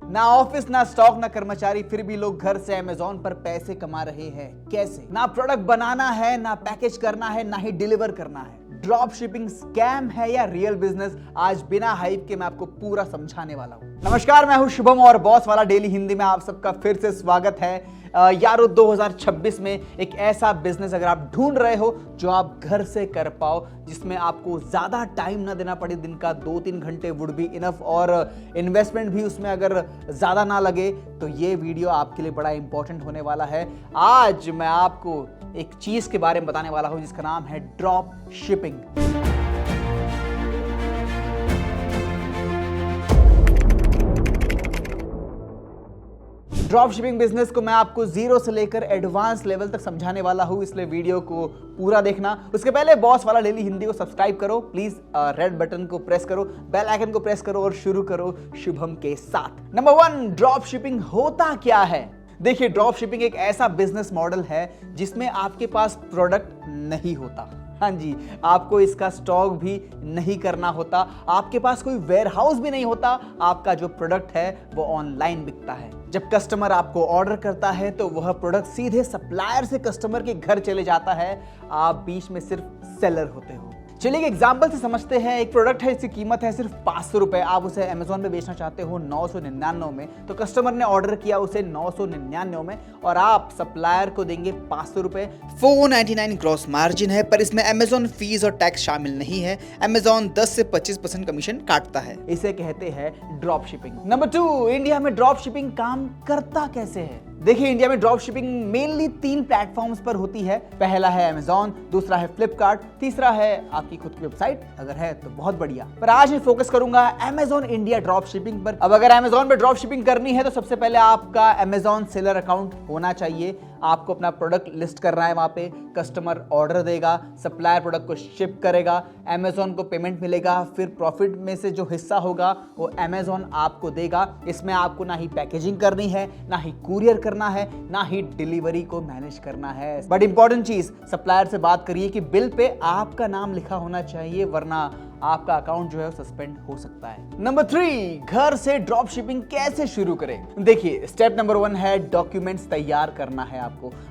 ना ऑफिस, ना स्टॉक, ना कर्मचारी, फिर भी लोग घर से अमेज़न पर पैसे कमा रहे हैं। कैसे? ना प्रोडक्ट बनाना है, ना पैकेज करना है, ना ही डिलीवर करना है। ड्रॉप शिपिंग स्कैम है या रियल बिजनेस? आज बिना हाइप के मैं आपको पूरा समझाने वाला हूं। नमस्कार, मैं हूं शुभम और बॉस वाला डेली हिंदी में आप सबका फिर से स्वागत है। यारो 2026 में एक ऐसा बिजनेस अगर आप ढूंढ रहे हो जो आप घर से कर पाओ, जिसमें आपको ज्यादा टाइम ना देना पड़े, दिन का 2-3 घंटे वुड बी इनफ, और इन्वेस्टमेंट भी उसमें अगर ज्यादा ना लगे, तो ये वीडियो आपके लिए बड़ा इंपॉर्टेंट होने वाला है। आज मैं आपको एक चीज के बारे में बताने वाला हूं जिसका नाम है drop shipping. Drop shipping business को मैं आपको जीरो से लेकर एडवांस लेवल तक समझाने वाला हूं, इसलिए वीडियो को पूरा देखना। उसके पहले बॉस वाला डेली हिंदी को सब्सक्राइब करो प्लीज, रेड बटन को प्रेस करो, बेल आइकन को प्रेस करो और शुरू करो शुभम के साथ। नंबर 1, ड्रॉप शिपिंग होता क्या है? देखिए, ड्रॉप शिपिंग एक ऐसा बिजनेस मॉडल है जिसमें आपके पास प्रोडक्ट नहीं होता। हाँ जी, आपको इसका स्टॉक भी नहीं करना होता, आपके पास कोई वेयरहाउस भी नहीं होता, आपका जो प्रोडक्ट है वो ऑनलाइन बिकता है। जब कस्टमर आपको ऑर्डर करता है तो वह प्रोडक्ट सीधे सप्लायर से कस्टमर के घर चले जाता है, आप बीच में सिर्फ सेलर होते हो। चलिए एक एग्जाम्पल से समझते हैं। एक प्रोडक्ट है, इसकी कीमत है सिर्फ 500 रुपए, आप उसे अमेज़न पे बेचना चाहते हो 999 में, तो कस्टमर ने ऑर्डर किया उसे 999 में और आप सप्लायर को देंगे 500 रुपए। 499 ग्रॉस मार्जिन है, पर इसमें अमेज़न फीस और टैक्स शामिल नहीं है। अमेज़न 10 से 25% कमीशन काटता है। इसे कहते हैं ड्रॉप शिपिंग। नंबर 2, इंडिया में ड्रॉप शिपिंग काम करता कैसे है? देखिए, इंडिया में ड्रॉप शिपिंग मेनली 3 प्लेटफॉर्म्स पर होती है। पहला है अमेज़न, दूसरा है फ्लिपकार्ट, तीसरा है आपकी खुद की वेबसाइट, अगर है तो बहुत बढ़िया। पर आज मैं फोकस करूंगा अमेज़न इंडिया ड्रॉप शिपिंग पर। अब अगर अमेज़न पे ड्रॉप शिपिंग करनी है तो सबसे पहले आपका अमेज़न सेलर अकाउंट होना चाहिए। आपको अपना प्रोडक्ट लिस्ट करना है, वहां पे कस्टमर ऑर्डर देगा, सप्लायर प्रोडक्ट को शिप करेगा, अमेज़न को पेमेंट मिलेगा, फिर प्रॉफिट में से जो हिस्सा होगा वो अमेज़न आपको देगा। इसमें आपको ना ही पैकेजिंग करनी है, ना ही कुरियर करना है, ना ही डिलीवरी को मैनेज करना है। बट इंपॉर्टेंट चीज, सप्लायर से बात करिए कि बिल पे आपका नाम लिखा होना चाहिए, वरना आपका अकाउंट जो है सस्पेंड हो सकता है। नंबर 3, घर से ड्रॉप शिपिंग कैसे शुरू करें? देखिए, स्टेप नंबर 1 है डॉक्यूमेंट्स तैयार करना है।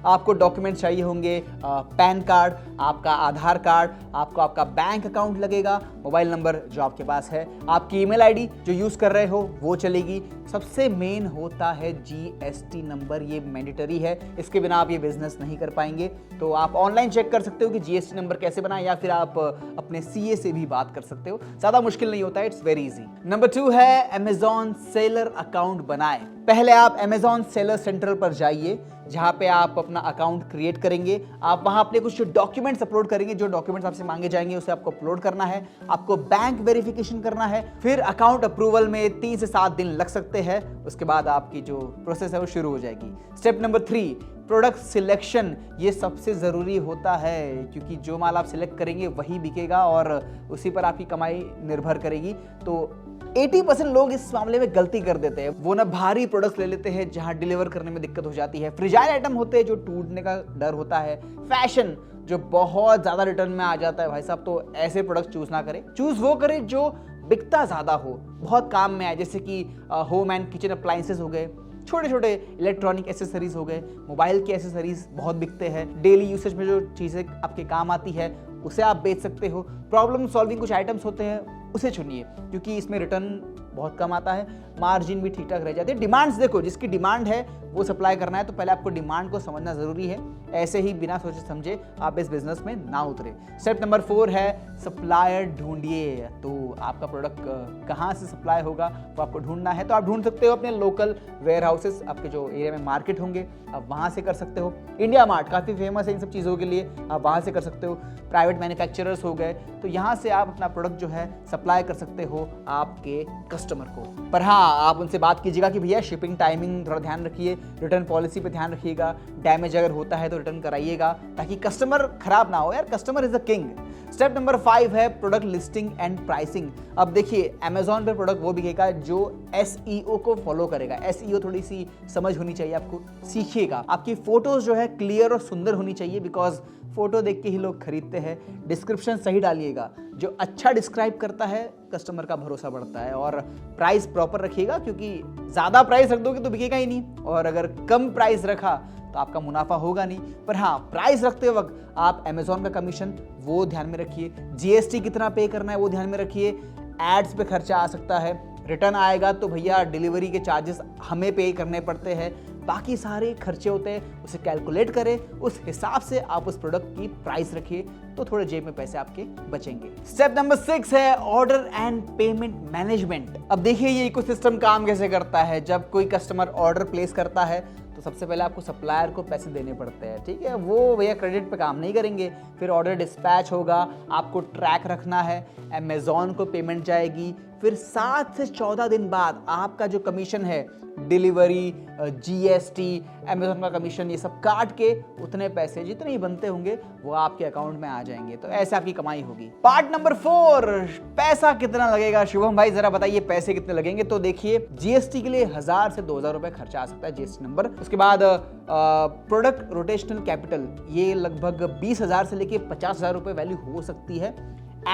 आपको डॉक्यूमेंट्स चाहिए होंगे, पैन कार्ड, आपका आधार कार्ड, आपको आपका बैंक अकाउंट लगेगा, मोबाइल नंबर जो आपके पास है, आपकी ईमेल आईडी जो यूज कर रहे हो वो चलेगी। सबसे मेन होता है जीएसटी नंबर, ये मैंडेटरी है, इसके बिना आप ये बिजनेस नहीं कर पाएंगे। तो आप ऑनलाइन चेक कर सकते हो कि जीएसटी नंबर कैसे बनाएं, या फिर आप अपने सीए से भी बात कर सकते हो, ज्यादा मुश्किल नहीं होता है, इट्स वेरी इजी। नंबर 2 है अमेज़न सेलर अकाउंट बनाएं। पहले आप अमेज़न सेलर सेंटर पर जाइए, जहां पे आप अपना अकाउंट क्रिएट करेंगे। आप वहां अपने कुछ डॉक्यूमेंट्स अपलोड करेंगे, जो डॉक्यूमेंट्स आपसे मांगे जाएंगे उसे आपको अपलोड करना है। आपको बैंक वेरिफिकेशन करना है, फिर अकाउंट अप्रूवल में 3 से 7 दिन लग सकते हैं। उसके बाद आपकी जो प्रोसेस है वो शुरू हो जाएगी। Step number 3, product selection. ये सबसे ज़रूरी होता है, क्योंकि जो माल आप सिलेक्ट करेंगे वही बिकेगा और उसी पर आपकी कमाई निर्भर करेगी। तो 80% लोग इस मामले में गलती कर देते हैं, वो ना भारी प्रोडक्ट्स ले लेते हैं जहां डिलीवर करने में दिक्कत हो जाती है। फ्रिजाइल आइटम होते हैं जो टूटने का डर होता है। फैशन जो बहुत ज़्यादा रिटर्न में आ जाता है भाई साहब, तो ऐसे प्रोडक्ट चूज ना करें। चूज वो करें जो बिकता ज़्यादा हो, बहुत काम में आए, जैसे कि होम एंड किचन अप्लाइंसेस हो गए, छोटे छोटे इलेक्ट्रॉनिक एसेसरीज हो गए, मोबाइल के एसेसरीज बहुत बिकते हैं। डेली यूसेज में जो चीज़ें आपके काम आती है उसे आप बेच सकते हो। प्रॉब्लम सॉल्विंग कुछ आइटम्स होते हैं, उसे चुनिए, क्योंकि इसमें रिटर्न बहुत कम आता है, मार्जिन भी ठीक ठाक रह जाती है। डिमांड्स देखो, जिसकी डिमांड है वो सप्लाई करना है, तो पहले आपको डिमांड को समझना जरूरी है। ऐसे ही बिना सोचे समझे आप इस बिजनेस में ना उतरे। स्टेप नंबर 4 है सप्लायर ढूंढिए। तो आपका प्रोडक्ट कहाँ से सप्लाई होगा वो आपको ढूंढना है। तो आप ढूंढ सकते हो अपने लोकल वेयर हाउसेस, आपके जो एरिया में मार्केट होंगे आप वहाँ से कर सकते हो। इंडिया मार्ट काफ़ी फेमस है इन सब चीज़ों के लिए, आप वहाँ से कर सकते हो। प्राइवेट मैन्युफैक्चरर्स हो गए, तो यहाँ से आप अपना प्रोडक्ट जो है सप्लाई कर सकते हो आपके कस्टमर को। पर हाँ, आप उनसे बात कीजिएगा कि भैया शिपिंग टाइमिंग थोड़ा ध्यान रखिए, रिटर्न पॉलिसी पे ध्यान रखिएगा, डैमेज अगर होता है तो रिटर्न कराइएगा, ताकि कस्टमर खराब ना हो यार, customer is a king. Step number 5 है प्रोडक्ट लिस्टिंग एंड प्राइसिंग। अब देखिए, अमेज़न पे प्रोडक्ट वो बिकेगा जो एसईओ को फॉलो करेगा। एसईओ थोड़ी सी समझ होनी चाहिए, आपको सीखिएगा। आपकी फोटोज जो है क्लियर और सुंदर होनी चाहिए, बिकॉज फोटो देख के ही लोग खरीदते हैं। डिस्क्रिप्शन सही डालिएगा, जो अच्छा डिस्क्राइब करता है कस्टमर का भरोसा बढ़ता है। और प्राइस प्रॉपर रखिएगा, क्योंकि ज़्यादा प्राइस रख दोगे तो बिकेगा ही नहीं, और अगर कम प्राइस रखा तो आपका मुनाफा होगा नहीं। पर हाँ, प्राइस रखते वक्त आप अमेजोन का कमीशन वो ध्यान में रखिए, जीएसटी कितना पे करना है वो ध्यान में रखिए, एड्स पे खर्चा आ सकता है, रिटर्न आएगा तो भैया डिलीवरी के चार्जेस हमें पे करने पड़ते हैं, बाकी सारे खर्चे होते हैं, उसे कैलकुलेट करें, उस हिसाब से आप उस प्रोडक्ट की प्राइस रखिए, तो थोड़े जेब में पैसे आपके बचेंगे। स्टेप नंबर 6 है ऑर्डर एंड पेमेंट मैनेजमेंट। अब देखिए ये इकोसिस्टम काम कैसे करता है। जब कोई कस्टमर ऑर्डर प्लेस करता है तो सबसे पहले आपको सप्लायर को पैसे देने पड़ते हैं, ठीक है। वो भैया क्रेडिट पे काम नहीं करेंगे। फिर ऑर्डर डिस्पैच होगा, आपको ट्रैक रखना है, अमेजोन को पेमेंट जाएगी, फिर 7 से 14 दिन बाद आपका जो कमीशन है, डिलीवरी, जीएसटी, अमेजोन का कमीशन, ये सब काट के उतने पैसे जितने ही बनते होंगे वो आपके अकाउंट में आ जाएंगे। तो ऐसे आपकी कमाई होगी। पार्ट नंबर 4, पैसा कितना लगेगा। शुभम भाई जरा बताइए पैसे कितने लगेंगे। तो देखिए जीएसटी के लिए 1000 से 2000 रुपए खर्चा आ सकता है, जीएसटी नंबर। उसके बाद प्रोडक्ट रोटेशनल कैपिटल, ये लगभग 20,000 से लेके 50,000 रुपए वैल्यू हो सकती है।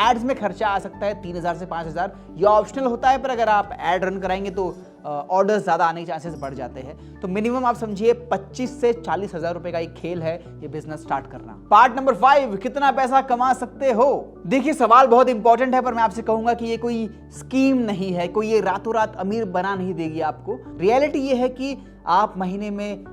एड्स में खर्चा आ सकता है 3,000 से 5,000, ये ऑप्शनल होता है, पर अगर आप एड रन कराएंगे तो ऑर्डर्स ज़्यादा आने के चांसेस बढ़ जाते हैं। तो मिनिमम आप समझिए 25 से 40,000 रुपए का एक खेल है ये बिजनेस स्टार्ट करना। पार्ट नंबर 5, कितना पैसा कमा सकते हो। देखिए सवाल बहुत इंपॉर्टेंट है, पर मैं आपसे कहूंगा कि ये कोई स्कीम नहीं है, कोई ये रातों रात अमीर बना नहीं देगी आपको। रियलिटी ये है कि आप महीने में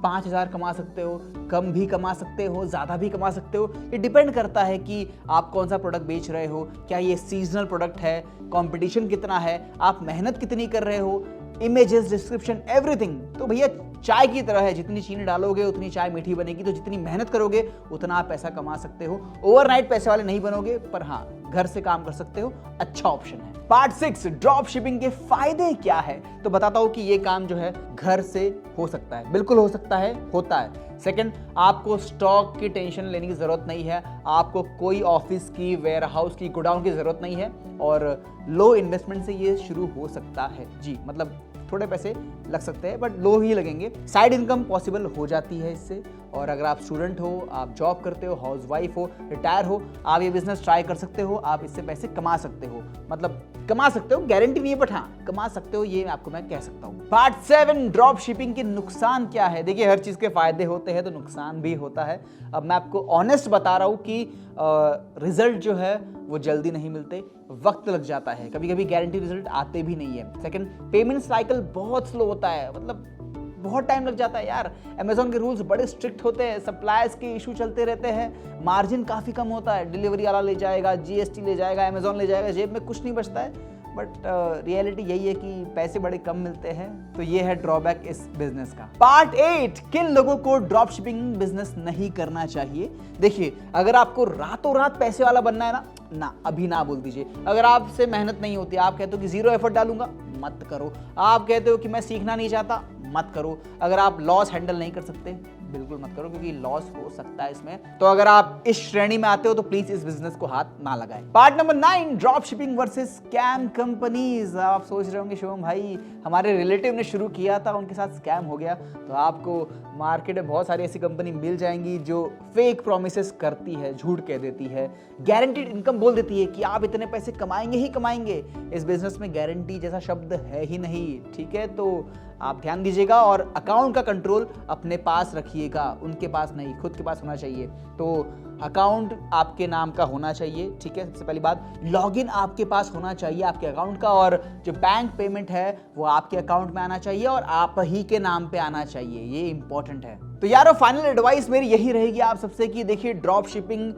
5,000 कमा सकते हो, कम भी कमा सकते हो, ज़्यादा भी कमा सकते हो। ये डिपेंड करता है कि आप कौन सा प्रोडक्ट बेच रहे हो, क्या ये सीजनल प्रोडक्ट है, कंपटीशन कितना है, आप मेहनत कितनी कर रहे हो, इमेजेस, डिस्क्रिप्शन, एवरीथिंग। तो भैया चाय की तरह है, जितनी चीनी डालोगे उतनी चाय मीठी बनेगी। तो जितनी मेहनत करोगे उतना आप पैसा कमा सकते हो। ओवरनाइट पैसे वाले नहीं बनोगे, पर हाँ घर से काम कर सकते हो, अच्छा ऑप्शन है। पार्ट 6, ड्रॉप शिपिंग के फायदे क्या है। तो बताता हूं कि ये काम जो है घर से हो सकता है, बिल्कुल हो सकता है, होता है। सेकंड, आपको स्टॉक की टेंशन लेने की जरूरत नहीं है, आपको कोई ऑफिस की, वेयर हाउस की, गोडाउन की जरूरत नहीं है, और लो इन्वेस्टमेंट से ये शुरू हो सकता है। जी मतलब थोड़े पैसे लग सकते हैं, बट लो ही लगेंगे। साइड इनकम पॉसिबल हो जाती है इससे। और अगर आप स्टूडेंट हो, आप जॉब करते हो, हाउसवाइफ हो, रिटायर हो, आप ये बिजनेस ट्राई कर सकते हो, आप इससे पैसे कमा सकते हो। मतलब कमा सकते हो, गारंटी नहीं है, बट हाँ कमा सकते हो, ये आपको मैं कह सकता हूँ। पार्ट 7, ड्रॉप शिपिंग के नुकसान क्या है। देखिए हर चीज के फायदे होते हैं तो नुकसान भी होता है। अब मैं आपको ऑनेस्ट बता रहा हूँ कि रिजल्ट जो है वो जल्दी नहीं मिलते, वक्त लग जाता है, कभी कभी गारंटी रिजल्ट आते भी नहीं है। सेकंड, पेमेंट साइकिल बहुत स्लो होता है, मतलब बहुत टाइम लग जाता है यार। अमेजोन के रूल्स बड़े स्ट्रिक्ट होते हैं, सप्लायर्स के इशू चलते रहते हैं, मार्जिन काफ़ी कम होता है, डिलीवरी वाला ले जाएगा, जीएसटी ले जाएगा, अमेजोन ले जाएगा, जेब में कुछ नहीं बचता है। बट रियलिटी यही है कि पैसे बड़े कम मिलते हैं, तो ये है ड्रॉबैक इस बिजनेस का। पार्ट 8, किन लोगों को ड्रॉप शिपिंग बिजनेस नहीं करना चाहिए। देखिए अगर आपको रातों रात पैसे वाला बनना है ना अभी ना बोल दीजिए। अगर आपसे मेहनत नहीं होती, आप कहते हो कि 0 एफर्ट डालूंगा, मत करो। आप कहते हो कि मैं सीखना नहीं चाहता, मत करो। अगर आप लॉस हैंडल नहीं कर सकते, बिल्कुल मत करो, क्योंकि लॉस हो सकता है इसमें। तो अगर आप इस श्रेणी में आते हो तो प्लीज इस बिजनेस को हाथ ना लगाएं। Part number 9, drop shipping versus scam companies. आप सोच रहे होंगे शुभम भाई हमारे रिलेटिव ने शुरू किया था, उनके साथ स्कैम हो गया। तो आपको मार्केट में बहुत सारी ऐसी कंपनी मिल जाएंगी जो फेक प्रोमिसेस करती है, झूठ कह देती है, गारंटीड इनकम बोल देती है कि आप इतने पैसे कमाएंगे ही कमाएंगे। इस बिजनेस में गारंटी जैसा शब्द है ही नहीं, ठीक है। तो आप ध्यान दीजिएगा और अकाउंट का कंट्रोल अपने पास रखिएगा, उनके पास नहीं, खुद के पास होना चाहिए। तो अकाउंट आपके नाम का होना चाहिए, ठीक है। सबसे पहली बात, लॉगिन आपके पास होना चाहिए आपके अकाउंट का, और जो बैंक पेमेंट है वो आपके अकाउंट में आना चाहिए और आप ही के नाम पे आना चाहिए, ये इंपॉर्टेंट है। तो यारो फाइनल एडवाइस मेरी यही रहेगी आप सबसे कि देखिए ड्रॉप शिपिंग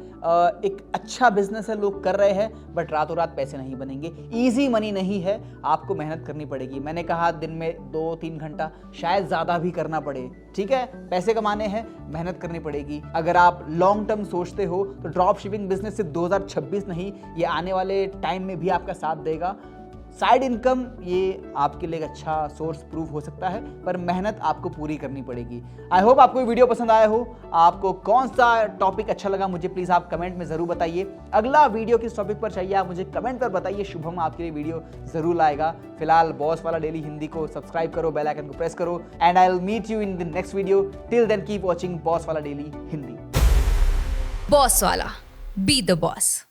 एक अच्छा बिजनेस है, लोग कर रहे हैं, बट रातों रात पैसे नहीं बनेंगे, इजी मनी नहीं है, आपको मेहनत करनी पड़ेगी। मैंने कहा दिन में 2-3 घंटा, शायद ज्यादा भी करना पड़े, ठीक है। पैसे कमाने हैं, मेहनत करनी पड़ेगी। अगर आप लॉन्ग टर्म सोचते हो तो ड्रॉप शिपिंग बिजनेस सिर्फ 2026 नहीं, ये आने वाले टाइम में भी आपका साथ देगा। साइड इनकम ये आपके लिए एक अच्छा सोर्स प्रूफ हो सकता है, पर मेहनत आपको पूरी करनी पड़ेगी। आई होप आपको ये वीडियो पसंद आया हो। आपको कौन सा टॉपिक अच्छा लगा मुझे प्लीज आप कमेंट में जरूर बताइए। अगला वीडियो किस टॉपिक पर चाहिए आप मुझे कमेंट पर बताइए, शुभम आपके लिए वीडियो जरूर लाएगा। फिलहाल बॉस वाला डेली हिंदी को सब्सक्राइब करो, बेल आइकन को प्रेस करो, and I will meet you in the next video. Till then keep watching boss वाला डेली हिंदी। बॉस वाला, बी द बॉस।